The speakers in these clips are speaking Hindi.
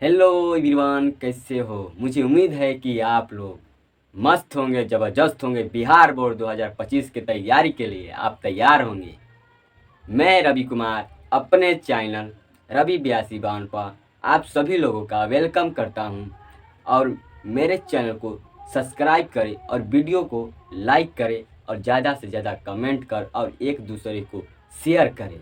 हेलो एवरीवन, कैसे हो। मुझे उम्मीद है कि आप लोग मस्त होंगे, ज़बरदस्त होंगे। बिहार बोर्ड 2025 की तैयारी के लिए आप तैयार होंगे। मैं रवि कुमार अपने चैनल रवि 8252 पर आप सभी लोगों का वेलकम करता हूं और मेरे चैनल को सब्सक्राइब करें और वीडियो को लाइक करें और ज़्यादा से ज़्यादा कमेंट कर और एक दूसरे को शेयर करें।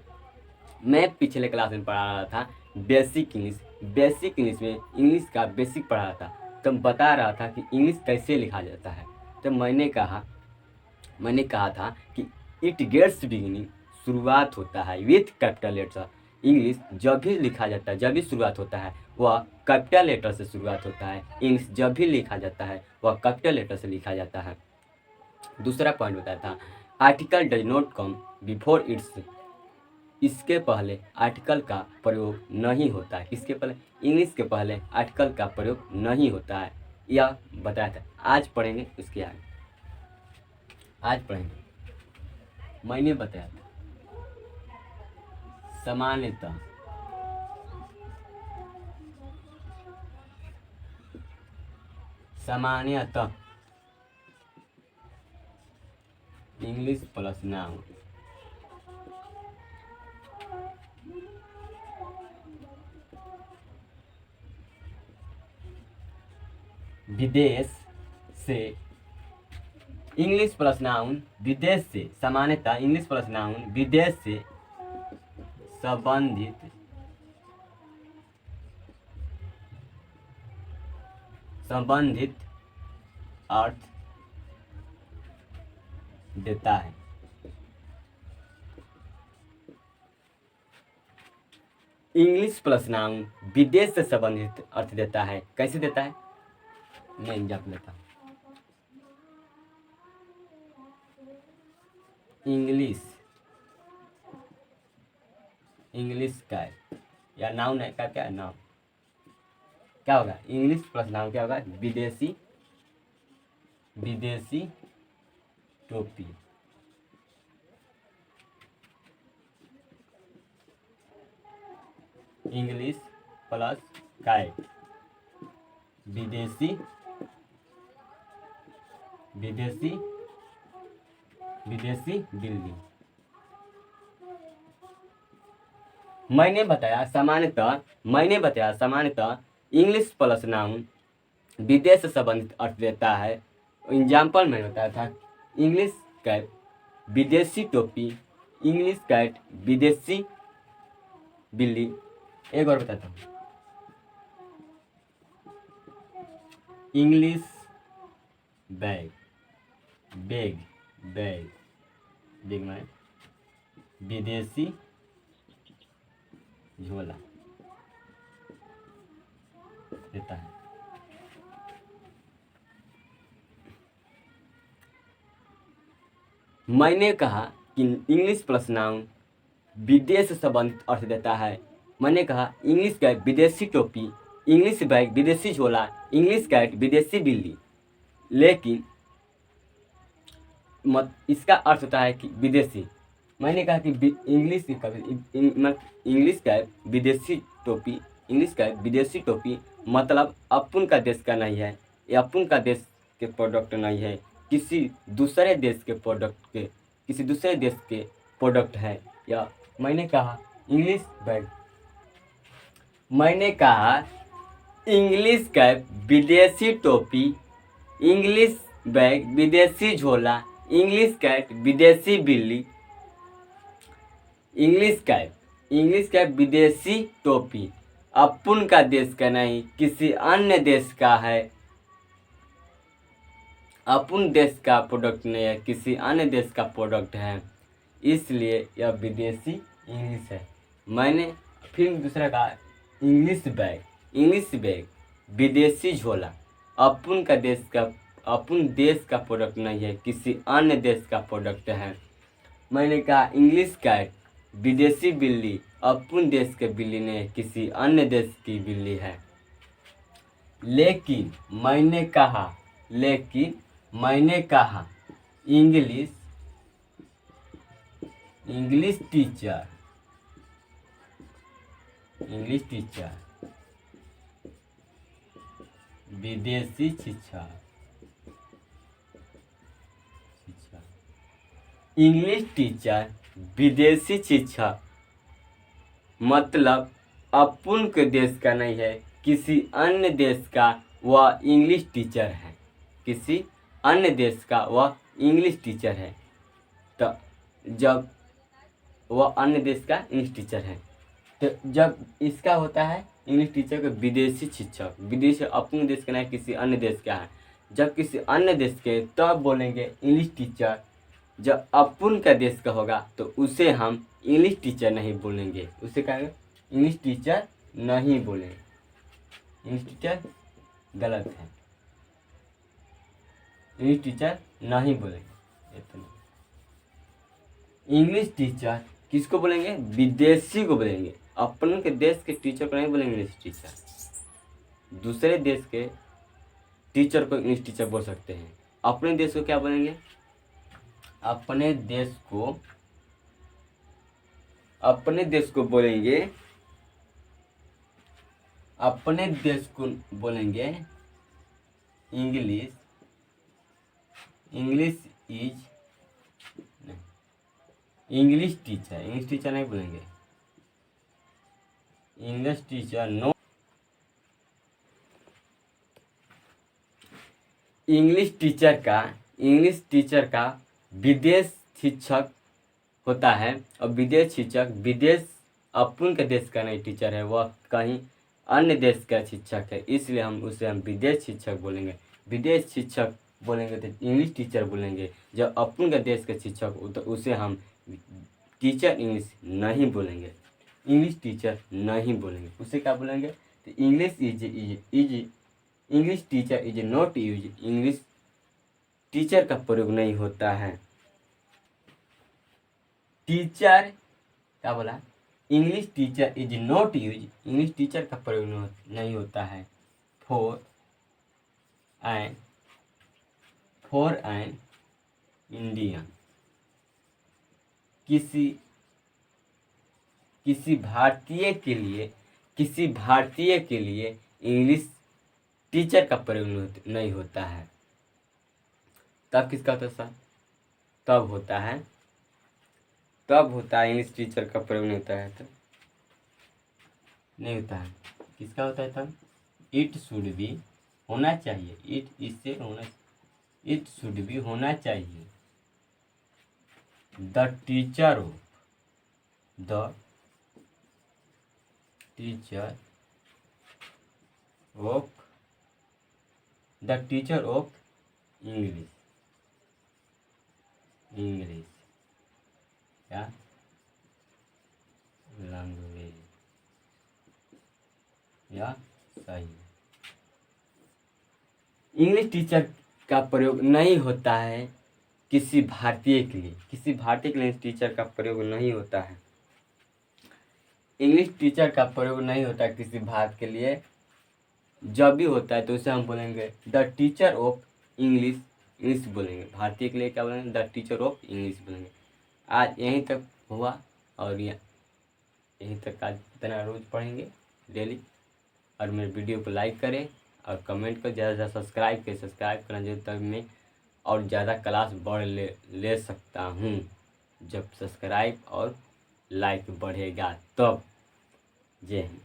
मैं पिछले क्लास में पढ़ा रहा था बेसिक इंग्लिश। बेसिक इंग्लिश में इंग्लिश का बेसिक पढ़ा रहा था, तो बता रहा था कि इंग्लिश कैसे लिखा जाता है। तो मैंने कहा था कि इट गेट्स बिगिनिंग, शुरुआत होता है विथ कैपिटल लेटर। इंग्लिश जब भी लिखा जाता है, जब भी शुरुआत होता है वह कैपिटल लेटर से शुरुआत होता है। इंग्लिश जब भी लिखा जाता है वह कैपिटल लेटर से लिखा जाता है। दूसरा पॉइंट बताया था article does not come before it's, इसके पहले आर्टिकल का प्रयोग नहीं होता है। किसके पहले? इंग्लिश के पहले आर्टिकल का प्रयोग नहीं होता है, यह बताया था। आज पढ़ेंगे उसके आगे। आज पढ़ेंगे, मैंने बताया था सामान्यतः सामान्यतः इंग्लिश प्लस नाउन विदेश से, इंग्लिश प्लस नाउन विदेश से, सामान्यतः इंग्लिश प्लस नाउन विदेश से संबंधित अर्थ देता है। इंग्लिश प्लस नाउन विदेश से संबंधित अर्थ देता है। कैसे देता है? मैं एग्जाम्पल लेता हूँ। इंग्लिश का या नाउन है का, क्या नाउन क्या होगा? इंग्लिश प्लस नाउन क्या होगा? विदेशी टोपी। इंग्लिश प्लस काइट, विदेशी बिल्ली। मैंने बताया सामान्यतः इंग्लिश प्लस नाउन विदेश से संबंधित अर्थ देता है। एग्जाम्पल मैंने बताया था इंग्लिश कैप विदेशी टोपी, इंग्लिश कैट विदेशी बिल्ली। एक और बताता हूँ, इंग्लिश बैग में विदेशी झोला देता है। मैंने कहा कि इंग्लिश प्लस नाउन विदेश से संबंधित अर्थ देता है। मैंने कहा इंग्लिश कैट विदेशी टोपी, इंग्लिश बैग विदेशी झोला, इंग्लिश कैट विदेशी बिल्ली। लेकिन इसका अर्थ होता है कि विदेशी। मैंने कहा कि इंग्लिश कैप विदेशी टोपी, इंग्लिश कैप विदेशी टोपी मतलब अपन का देश का नहीं है, ये अपन का देश के प्रोडक्ट नहीं है, किसी दूसरे देश के प्रोडक्ट है। या मैंने कहा इंग्लिश कैप विदेशी टोपी, इंग्लिश बैग विदेशी झोला, इंग्लिश कैट विदेशी बिल्ली। इंग्लिश कैप विदेशी टोपी अपन का देश का नहीं, किसी अन्य देश का है। अपन देश का प्रोडक्ट नहीं है, किसी अन्य देश का प्रोडक्ट है, इसलिए यह विदेशी इंग्लिश है। मैंने फिर दूसरा कहा इंग्लिश बैग विदेशी झोला अपन देश का प्रोडक्ट नहीं है, किसी अन्य देश का प्रोडक्ट है। मैंने कहा इंग्लिश कैट विदेशी बिल्ली अपन देश के बिल्ली नहीं, किसी अन्य देश की बिल्ली है। लेकिन मैंने कहा इंग्लिश टीचर विदेशी शिक्षा। इंग्लिश टीचर विदेशी शिक्षा मतलब अपन के देश का नहीं है, किसी अन्य देश का वह इंग्लिश टीचर है। किसी अन्य देश का वह इंग्लिश टीचर है। तो जब वह अन्य देश का इंग्लिश टीचर है, तो जब इसका होता है इंग्लिश टीचर का विदेशी शिक्षक, विदेशी अपने देश का नहीं किसी अन्य देश का है। जब किसी अन्य देश के तब बोलेंगे इंग्लिश टीचर। जब अपन का देश का होगा तो उसे हम इंग्लिश टीचर नहीं बोलेंगे, उसे कहेंगे इंग्लिश टीचर नहीं बोलेंगे। इंग्लिश टीचर गलत है, इंग्लिश टीचर नहीं बोलेंगे। इंग्लिश टीचर किसको बोलेंगे? विदेशी को बोलेंगे। अपन के देश के टीचर को नहीं बोलेंगे इंग्लिश टीचर। दूसरे देश के टीचर को इंग्लिश टीचर बोल सकते हैं। अपने देश को क्या बोलेंगे? अपने देश को बोलेंगे, अपने देश को बोलेंगे English is English teacher. English teacher नहीं बोलेंगे, English teacher no. English teacher का विदेश शिक्षक होता है, और विदेश शिक्षक विदेश अपन के देश का नहीं टीचर है, वह कहीं अन्य देश का शिक्षक है, इसलिए हम विदेश शिक्षक बोलेंगे। विदेश शिक्षक बोलेंगे तो इंग्लिश टीचर बोलेंगे। जब अपन का देश का शिक्षक हो तो उसे हम टीचर इंग्लिश नहीं बोलेंगे, इंग्लिश टीचर नहीं बोलेंगे। उसे क्या बोलेंगे? तो English teacher is not use. English teacher का प्रयोग नहीं होता है। टीचर क्या बोला? English teacher is not use. English teacher का प्रयोग नहीं होता है फॉर एन इंडियन। किसी भारतीय के लिए इंग्लिश टीचर का प्रयोग नहीं होता है। तब किसका होता है? तब होता है इंग्लिश टीचर का प्रयोग नहीं होता है। तो नहीं होता है, किसका होता है तब? इट शुड बी होना चाहिए। इट शुड बी होना चाहिए। द टीचर ऑफ इंग्लिश क्या लैंग्वेज या सही। इंग्लिश टीचर का प्रयोग नहीं होता है किसी भारतीय के लिए। इंग्लिश टीचर का प्रयोग नहीं होता है। इंग्लिश टीचर का प्रयोग नहीं होता है किसी भारत के लिए। जब भी होता है तो उसे हम बोलेंगे द टीचर ऑफ इंग्लिश बोलेंगे। भारतीय के लिए क्या बोलेंगे? द टीचर ऑफ इंग्लिश बोलेंगे। आज यहीं तक हुआ, और यहीं तक आज इतना रोज़ पढ़ेंगे डेली। और मेरे वीडियो को लाइक करें और कमेंट कर, ज़्यादा से ज़्यादा सब्सक्राइब करना जो तब मैं और ज़्यादा क्लास बढ़ ले सकता हूँ। जब सब्सक्राइब और लाइक बढ़ेगा तब। जय हिंद।